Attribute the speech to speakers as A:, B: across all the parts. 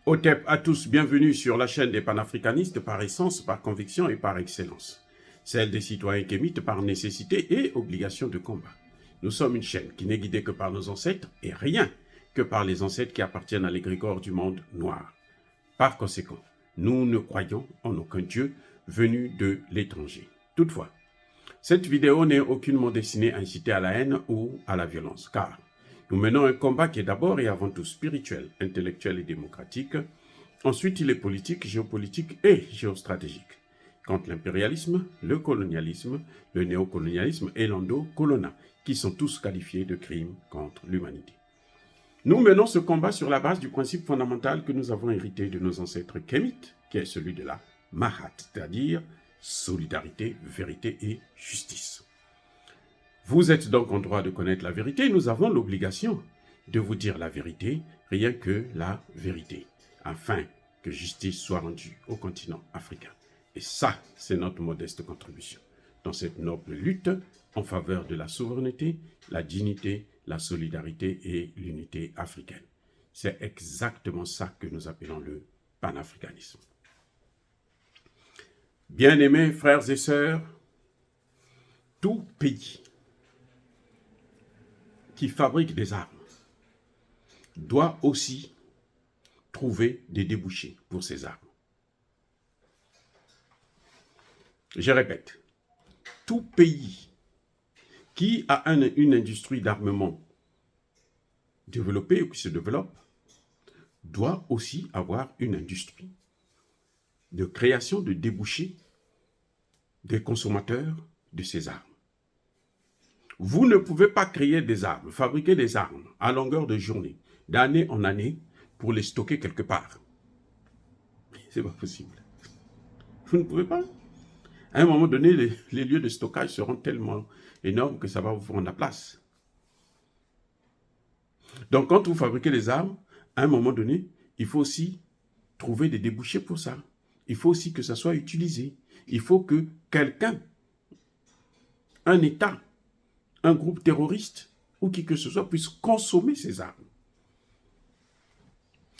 A: Otep à tous, bienvenue sur la chaîne des panafricanistes par essence, par conviction et par excellence. Celle des citoyens kémites par nécessité et obligation de combat. Nous sommes une chaîne qui n'est guidée que par nos ancêtres et rien que par les ancêtres qui appartiennent à l'égrégore du monde noir. Par conséquent, nous ne croyons en aucun Dieu venu de l'étranger. Toutefois, cette vidéo n'est aucunement destinée à inciter à la haine ou à la violence, car nous menons un combat qui est d'abord et avant tout spirituel, intellectuel et démocratique. Ensuite, il est politique, géopolitique et géostratégique. Contre l'impérialisme, le colonialisme, le néocolonialisme et l'endocolonat, qui sont tous qualifiés de crimes contre l'humanité. Nous menons ce combat sur la base du principe fondamental que nous avons hérité de nos ancêtres kémites, qui est celui de la Mahat, c'est-à-dire solidarité, vérité et justice. Vous êtes donc en droit de connaître la vérité. Nous avons l'obligation de vous dire la vérité, rien que la vérité, afin que justice soit rendue au continent africain. Et ça, c'est notre modeste contribution dans cette noble lutte en faveur de la souveraineté, la dignité, la solidarité et l'unité africaine. C'est exactement ça que nous appelons le panafricanisme. Bien-aimés frères et sœurs, tout pays qui fabrique des armes doit aussi trouver des débouchés pour ces armes. Je répète, tout pays qui a une industrie d'armement développée ou qui se développe doit aussi avoir une industrie de création de débouchés des consommateurs de ces armes. Vous ne pouvez pas créer des armes, fabriquer des armes à longueur de journée, d'année en année, pour les stocker quelque part. C'est pas possible. Vous ne pouvez pas. À un moment donné, les lieux de stockage seront tellement énormes que ça va vous prendre la place. Donc, quand vous fabriquez les armes, à un moment donné, il faut aussi trouver des débouchés pour ça. Il faut aussi que ça soit utilisé. Il faut que quelqu'un, un État, un groupe terroriste ou qui que ce soit puisse consommer ces armes.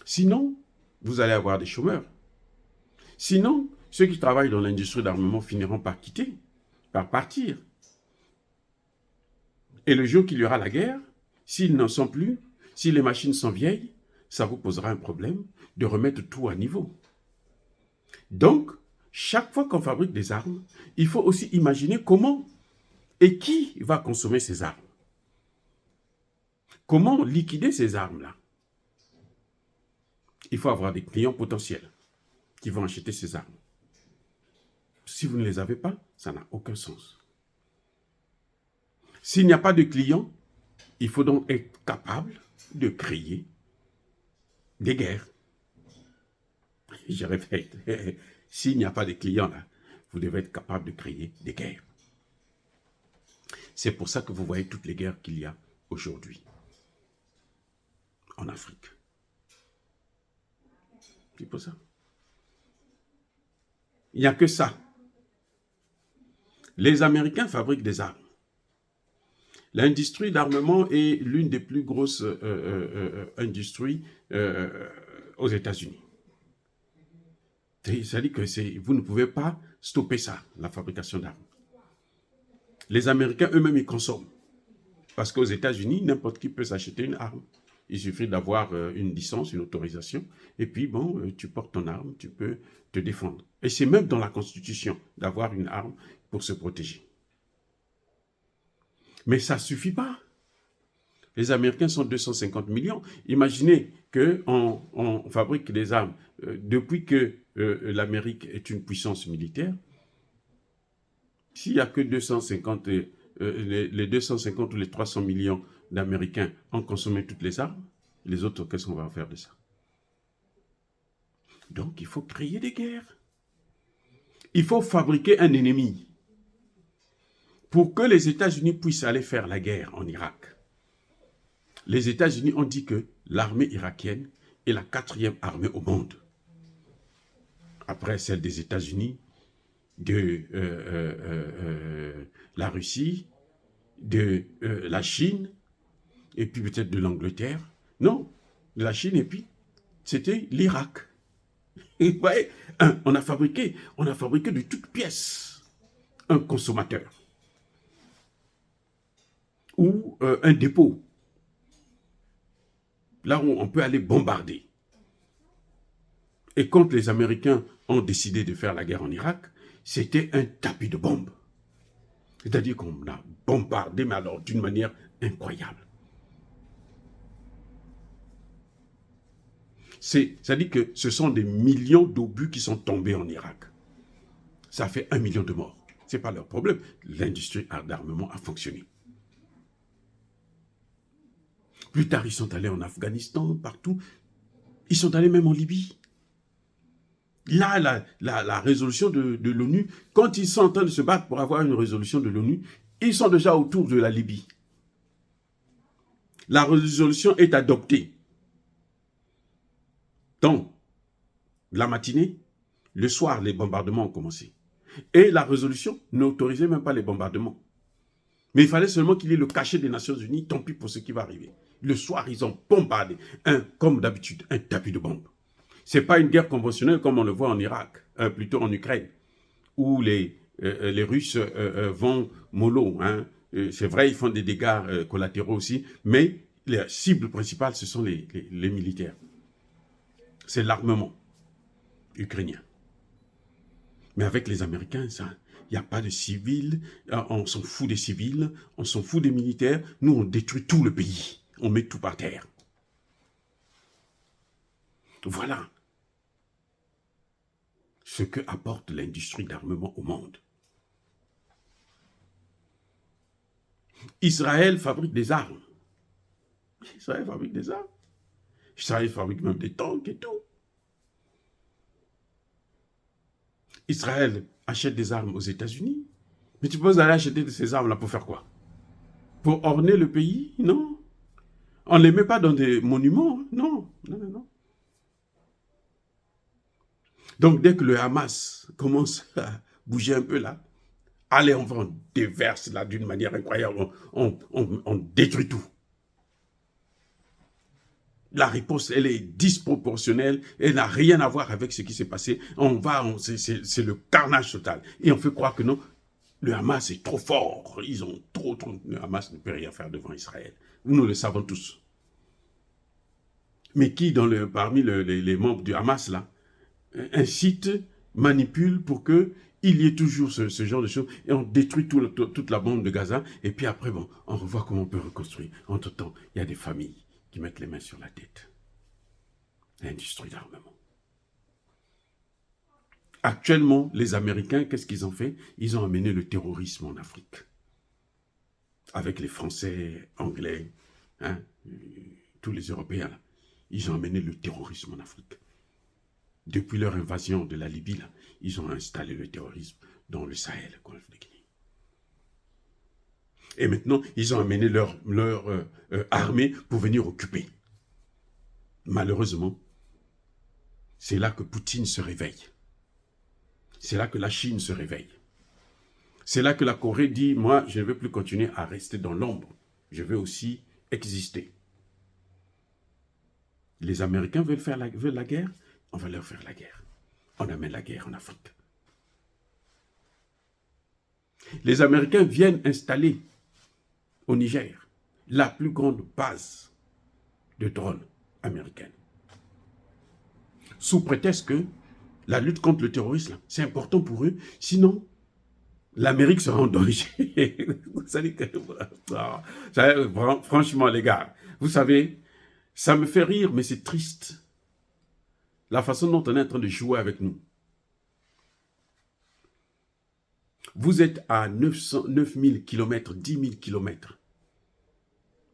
A: Sinon, vous allez avoir des chômeurs. Sinon, ceux qui travaillent dans l'industrie d'armement finiront par quitter, par partir. Et le jour qu'il y aura la guerre, s'ils n'en sont plus, si les machines sont vieilles, ça vous posera un problème de remettre tout à niveau. Donc, chaque fois qu'on fabrique des armes, il faut aussi imaginer comment et qui va consommer ces armes. Comment liquider ces armes-là? Il faut avoir des clients potentiels qui vont acheter ces armes. Si vous ne les avez pas, ça n'a aucun sens. S'il n'y a pas de clients, il faut donc être capable de créer des guerres. Je répète, s'il n'y a pas de clients là, vous devez être capable de créer des guerres. C'est pour ça que vous voyez toutes les guerres qu'il y a aujourd'hui en Afrique. C'est pour ça. Il n'y a que ça. Les Américains fabriquent des armes. L'industrie d'armement est l'une des plus grosses industries aux États-Unis. C'est-à-dire que vous ne pouvez pas stopper ça, la fabrication d'armes. Les Américains eux-mêmes, ils consomment. Parce qu'aux États-Unis, n'importe qui peut s'acheter une arme. Il suffit d'avoir une licence, une autorisation. Et puis, bon, tu portes ton arme, tu peux te défendre. Et c'est même dans la Constitution d'avoir une arme pour se protéger. Mais ça ne suffit pas. Les Américains sont 250 millions. Imaginez qu'on fabrique des armes. Depuis que l'Amérique est une puissance militaire, s'il n'y a que 250, les 250 ou les 300 millions d'Américains ont consommé toutes les armes, les autres, qu'est-ce qu'on va faire de ça? Donc, il faut créer des guerres. Il faut fabriquer un ennemi. Pour que les États-Unis puissent aller faire la guerre en Irak, les États-Unis ont dit que l'armée irakienne est la 4e armée au monde. Après celle des États-Unis, de la Russie, de la Chine, et puis peut-être de l'Angleterre. Non, de la Chine et puis c'était l'Irak. Et vous voyez, on a fabriqué de toutes pièces un consommateur ou un dépôt, là où on peut aller bombarder. Et quand les Américains ont décidé de faire la guerre en Irak, c'était un tapis de bombes. C'est-à-dire qu'on a bombardé, mais alors d'une manière incroyable. C'est-à-dire que ce sont des millions d'obus qui sont tombés en Irak. Ça fait 1 million de morts. Ce n'est pas leur problème. L'industrie d'armement a fonctionné. Plus tard, ils sont allés en Afghanistan, partout. Ils sont allés même en Libye. Là, la résolution de l'ONU, quand ils sont en train de se battre pour avoir une résolution de l'ONU, ils sont déjà autour de la Libye. La résolution est adoptée. Dans la matinée, le soir, les bombardements ont commencé. Et la résolution n'autorisait même pas les bombardements. Mais il fallait seulement qu'il y ait le cachet des Nations Unies, tant pis pour ce qui va arriver. Le soir, ils ont bombardé, comme d'habitude, un tapis de bombes. Ce n'est pas une guerre conventionnelle comme on le voit en Irak, plutôt en Ukraine, où les Russes vont mollo. Hein. C'est vrai, ils font des dégâts collatéraux aussi, mais la cible principale, ce sont les militaires. C'est l'armement ukrainien. Mais avec les Américains, il n'y a pas de civils, on s'en fout des civils, on s'en fout des militaires. Nous, on détruit tout le pays, on met tout par terre. Voilà ce que apporte l'industrie d'armement au monde. Israël fabrique des armes. Israël fabrique des armes. Israël fabrique même des tanks et tout. Israël achète des armes aux États-Unis. Mais tu peux aller acheter ces armes-là pour faire quoi? Pour orner le pays? Non. On ne les met pas dans des monuments. Non, non, non, non. Donc, dès que le Hamas commence à bouger un peu là, allez, on déverse là d'une manière incroyable, on détruit tout. La riposte, elle est disproportionnelle, elle n'a rien à voir avec ce qui s'est passé. C'est le carnage total. Et on fait croire que non, le Hamas est trop fort. Ils ont trop. Le Hamas ne peut rien faire devant Israël. Nous le savons tous. Mais qui, parmi les membres du Hamas, là, incite, manipule pour qu'il y ait toujours ce genre de choses, et on détruit toute la bande de Gaza, et puis après, bon, on revoit comment on peut reconstruire. Entre-temps, il y a des familles qui mettent les mains sur la tête. L'industrie d'armement. Actuellement, les Américains, qu'est-ce qu'ils ont fait? Ils ont amené le terrorisme en Afrique. Avec les Français, Anglais, hein, tous les Européens, là, ils ont amené le terrorisme en Afrique. Depuis leur invasion de la Libye, là, ils ont installé le terrorisme dans le Sahel, le Golfe de Guinée. Et maintenant, ils ont amené leur armée pour venir occuper. Malheureusement, c'est là que Poutine se réveille. C'est là que la Chine se réveille. C'est là que la Corée dit, moi, je ne veux plus continuer à rester dans l'ombre. Je veux aussi exister. Les Américains veulent la guerre. On va leur faire la guerre. On amène la guerre en Afrique. Les Américains viennent installer au Niger la plus grande base de drones américaine. Sous prétexte que la lutte contre le terrorisme, c'est important pour eux. Sinon, l'Amérique sera en danger. Franchement, les gars, vous savez, ça me fait rire, mais c'est triste. La façon dont on est en train de jouer avec nous. Vous êtes à 9000 km, 10 000 km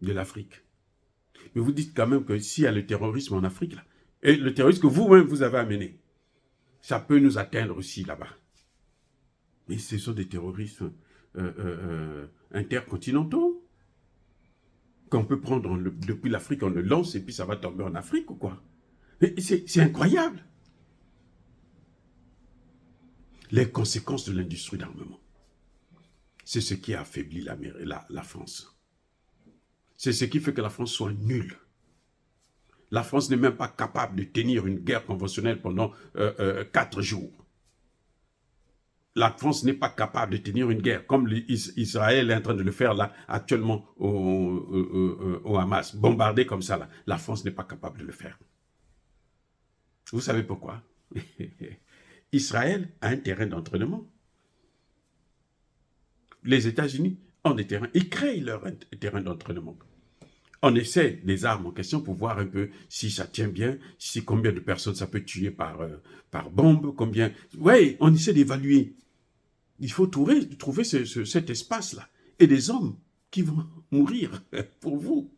A: de l'Afrique. Mais vous dites quand même que s'il y a le terrorisme en Afrique, là, et le terrorisme que vous-même vous avez amené, ça peut nous atteindre aussi là-bas. Mais ce sont des terroristes intercontinentaux qu'on peut prendre depuis l'Afrique, on le lance et puis ça va tomber en Afrique ou quoi? C'est incroyable. Les conséquences de l'industrie d'armement. C'est ce qui a affaibli la France. C'est ce qui fait que la France soit nulle. La France n'est même pas capable de tenir une guerre conventionnelle pendant 4 jours. La France n'est pas capable de tenir une guerre, comme Israël est en train de le faire là, actuellement au Hamas, bombardé comme ça là. La France n'est pas capable de le faire. Vous savez pourquoi? Israël a un terrain d'entraînement. Les États-Unis ont des terrains, ils créent leur terrain d'entraînement. On essaie les armes en question pour voir un peu si ça tient bien, si combien de personnes ça peut tuer par bombe, combien... Oui, on essaie d'évaluer. Il faut trouver cet espace-là. Et des hommes qui vont mourir pour vous.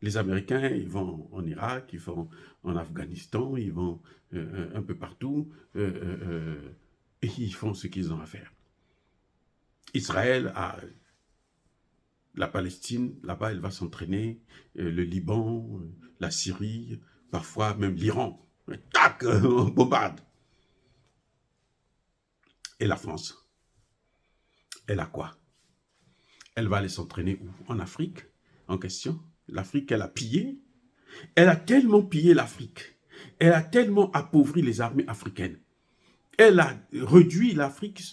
A: Les Américains, ils vont en Irak, ils vont en Afghanistan, ils vont un peu partout, et ils font ce qu'ils ont à faire. Israël a la Palestine, là-bas, elle va s'entraîner, le Liban, la Syrie, parfois même l'Iran. Tac, on bombarde. Et la France, elle a quoi? Elle va aller s'entraîner où? En Afrique, en question. L'Afrique, elle a pillé. Elle a tellement pillé l'Afrique. Elle a tellement appauvri les armées africaines. Elle a réduit l'Afrique.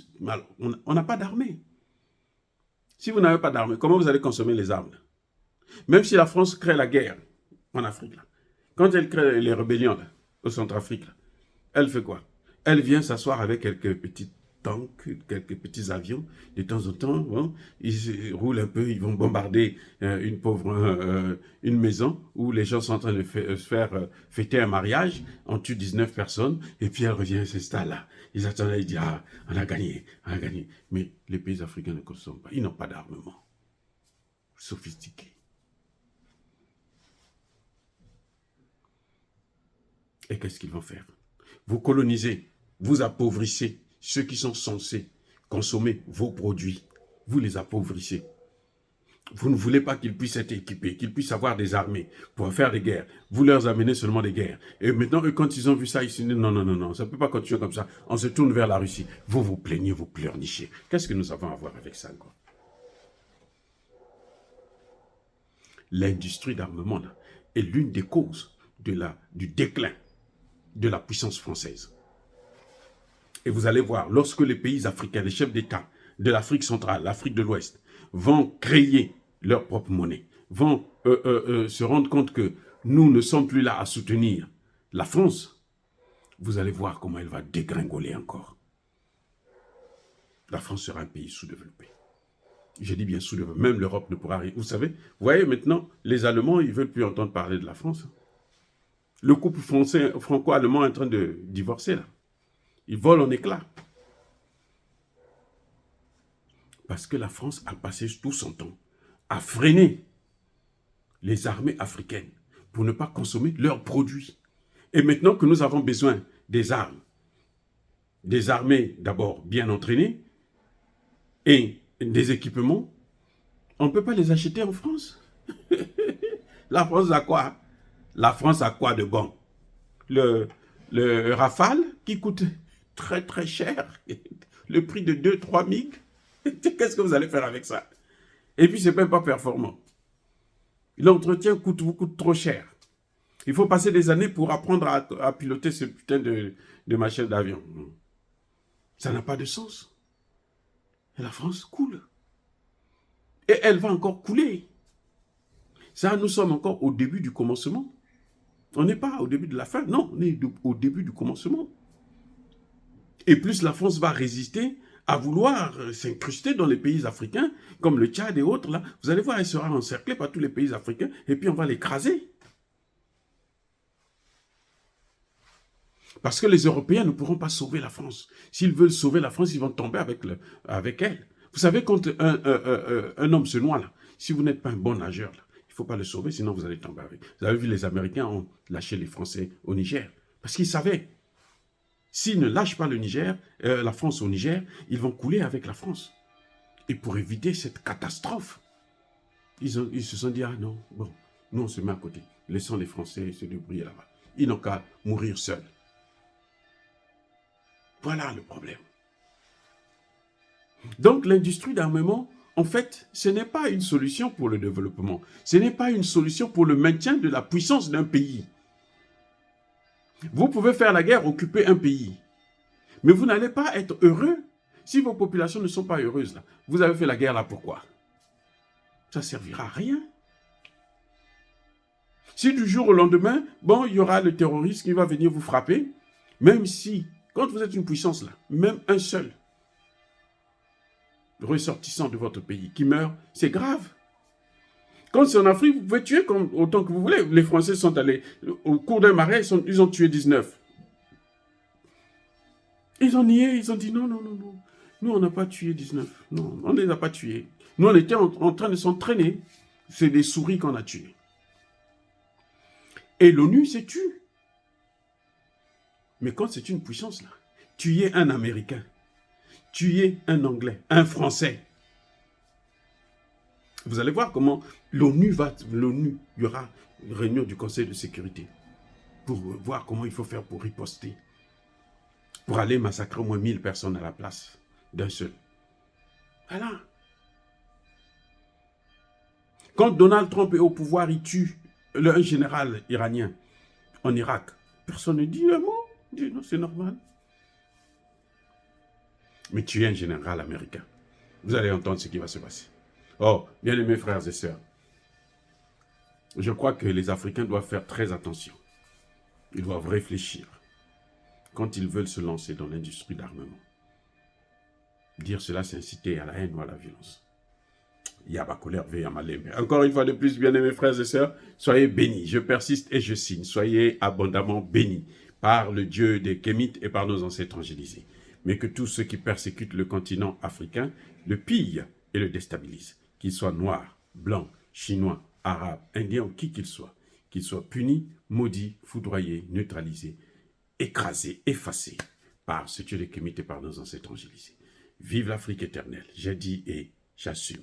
A: On n'a pas d'armée. Si vous n'avez pas d'armée, comment vous allez consommer les armes? Même si la France crée la guerre en Afrique, là, quand elle crée les rébellions là, au Centrafrique, là, elle fait quoi? Elle vient s'asseoir avec quelques petits tanks, quelques petits avions. De temps en temps, bon, ils roulent un peu, ils vont bombarder une maison où les gens sont en train de se faire fêter un mariage. On tue 19 personnes et puis elle revient s'installe là. Ils attendent, ils disent, ah, on a gagné, on a gagné. Mais les pays africains ne consomment pas. Ils n'ont pas d'armement sophistiqué. Et qu'est-ce qu'ils vont faire? Vous colonisez, vous appauvrissez ceux qui sont censés consommer vos produits. Vous les appauvrissez. Vous ne voulez pas qu'ils puissent être équipés, qu'ils puissent avoir des armées pour faire des guerres. Vous leur amenez seulement des guerres. Et maintenant, eux, quand ils ont vu ça, ils se disent non, non, non, non, ça ne peut pas continuer comme ça. On se tourne vers la Russie. Vous vous plaignez, vous pleurnichez. Qu'est-ce que nous avons à voir avec ça encore? L'industrie d'armement est l'une des causes du déclin de la puissance française. Et vous allez voir, lorsque les pays africains, les chefs d'État de l'Afrique centrale, l'Afrique de l'Ouest, vont créer leur propre monnaie, vont se rendre compte que nous ne sommes plus là à soutenir la France, vous allez voir comment elle va dégringoler encore. La France sera un pays sous-développé. Je dis bien sous-développé. Même l'Europe ne pourra rien. Vous savez, vous voyez maintenant, les Allemands, ils ne veulent plus entendre parler de la France. Le couple franco-allemand est en train de divorcer là. Ils volent en éclats. Parce que la France a passé tout son temps à freiner les armées africaines pour ne pas consommer leurs produits. Et maintenant que nous avons besoin des armes, des armées d'abord bien entraînées et des équipements, on ne peut pas les acheter en France. La France a quoi? La France a quoi de bon? Le Rafale qui coûte très très cher, le prix de 2-3 MiG. Qu'est-ce que vous allez faire avec ça? Et puis, c'est même pas performant. L'entretien vous coûte trop cher. Il faut passer des années pour apprendre à piloter ce putain de machine d'avion. Ça n'a pas de sens. Et la France coule. Et elle va encore couler. Ça, nous sommes encore au début du commencement. On n'est pas au début de la fin, non, on est au début du commencement. Et plus la France va résister à vouloir s'incruster dans les pays africains, comme le Tchad et autres, là, vous allez voir, elle sera encerclée par tous les pays africains, et puis on va l'écraser. Parce que les Européens ne pourront pas sauver la France. S'ils veulent sauver la France, ils vont tomber avec elle. Vous savez, quand un homme se noie, là, si vous n'êtes pas un bon nageur, là, il ne faut pas le sauver, sinon vous allez tomber avec. Vous avez vu, les Américains ont lâché les Français au Niger, parce qu'ils savaient. S'ils ne lâchent pas le Niger, la France au Niger, ils vont couler avec la France. Et pour éviter cette catastrophe, ils se sont dit, ah non, bon, nous on se met à côté. Laissons les Français se débrouiller là-bas. Ils n'ont qu'à mourir seuls. Voilà le problème. Donc l'industrie d'armement en fait, ce n'est pas une solution pour le développement. Ce n'est pas une solution pour le maintien de la puissance d'un pays. Vous pouvez faire la guerre, occuper un pays. Mais vous n'allez pas être heureux si vos populations ne sont pas heureuses. Là. Vous avez fait la guerre là, pourquoi? Ça ne servira à rien. Si du jour au lendemain, bon, il y aura le terroriste qui va venir vous frapper, même si, quand vous êtes une puissance là, même un seul ressortissant de votre pays qui meurt, c'est grave. Quand c'est en Afrique, vous pouvez tuer autant que vous voulez. Les Français sont allés, au cours d'un marais, ils ont tué 19. Ils ont nié, ils ont dit non. Nous, on n'a pas tué 19. Non, on ne les a pas tués. Nous, on était en train de s'entraîner. C'est des souris qu'on a tuées. Et l'ONU s'est tue. Mais quand c'est une puissance, là, tuer un Américain, tuer un Anglais, un Français, vous allez voir comment l'ONU, il y aura une réunion du Conseil de sécurité pour voir comment il faut faire pour riposter, pour aller massacrer au moins 1000 personnes à la place d'un seul. Voilà. Quand Donald Trump est au pouvoir, il tue un général iranien en Irak. Personne ne dit un mot. Dit non, c'est normal. Mais tuer un général américain, vous allez entendre ce qui va se passer. Oh, bien aimés frères et sœurs, je crois que les Africains doivent faire très attention. Ils doivent réfléchir quand ils veulent se lancer dans l'industrie d'armement. Dire cela, c'est inciter à la haine ou à la violence. Encore une fois de plus, bien aimés frères et sœurs, soyez bénis. Je persiste et je signe. Soyez abondamment bénis par le Dieu des Kémites et par nos ancêtres angélisés. Mais que tous ceux qui persécutent le continent africain le pillent et le déstabilisent. Qu'ils soient noirs, blancs, chinois, arabes, indiens ou qui qu'ils soient punis, maudits, foudroyés, neutralisés, écrasés, effacés par ce Dieu des Kémites et par nos ancêtres angélisés. Vive l'Afrique éternelle. J'ai dit et j'assume.